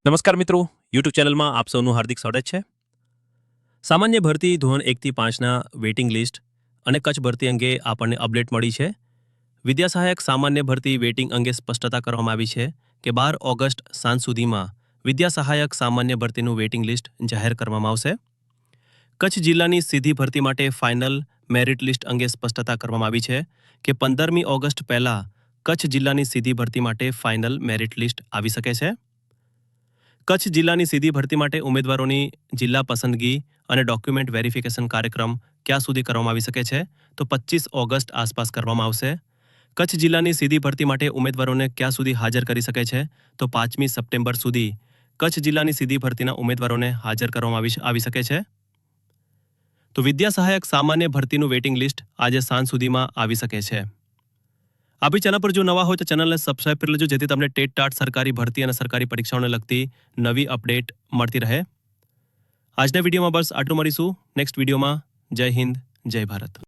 નમસ્કાર મિત્રો, યુટ્યુબ ચેનલમાં આપ સૌનું હાર્દિક સ્વાગત છે. સામાન્ય ભરતી ધોરણ 1 થી 5ના વેઇટિંગ લિસ્ટ અને કચ્છ ભરતી અંગે આપણને અપડેટ મળી છે. વિદ્યા સહાયક સામાન્ય ભરતી વેઇટિંગ અંગે સ્પષ્ટતા કરવામાં આવી છે કે 12 ઓગસ્ટ સાંજ સુધીમાં વિદ્યા સહાયક સામાન્ય ભરતીનું વેઇટિંગ લિસ્ટ જાહેર કરવામાં આવશે. કચ્છ જિલ્લાની સીધી ભરતી માટે ફાઇનલ મેરિટ લિસ્ટ અંગે સ્પષ્ટતા કરવામાં આવી છે કે 15મી ઓગસ્ટ પહેલા કચ્છ જિલ્લાની સીધી ભરતી માટે ફાઇનલ મેરિટ લિસ્ટ આવી શકે છે. કચ્છ જિલ્લાની સીધી ભરતી માટે ઉમેદવારોની જિલ્લા પસંદગી અને ડોક્યુમેન્ટ વેરિફિકેશન કાર્યક્રમ ક્યાં સુધી કરવામાં આવી શકે છે? તો 25 ઓગસ્ટ આસપાસ કરવામાં આવશે. કચ્છ જિલ્લાની સીધી ભરતી માટે ઉમેદવારોને ક્યાં સુધી હાજર કરી શકે છે? તો 5મી સપ્ટેમ્બર સુધી કચ્છ જિલ્લાની સીધી ભરતીના ઉમેદવારોને હાજર કરવામાં આવી શકે છે. તો વિદ્યા સહાયક સામાન્ય ભરતીનું વેઇટિંગ લિસ્ટ આજે સાંજ સુધીમાં આવી શકે છે. આપણી ચેનલ પર જો નવા હોય તો ચેનલને સબસ્ક્રાઇબ કરી લેજો, જેથી તમને ટેટ ટાટ સરકારી ભરતી અને સરકારી પરીક્ષાઓને લગતી નવી અપડેટ મળતી રહે. આજના વિડીયોમાં બસ આટલું. મળીશું નેક્સ્ટ વિડીયોમાં. જય હિન્દ, જય ભારત.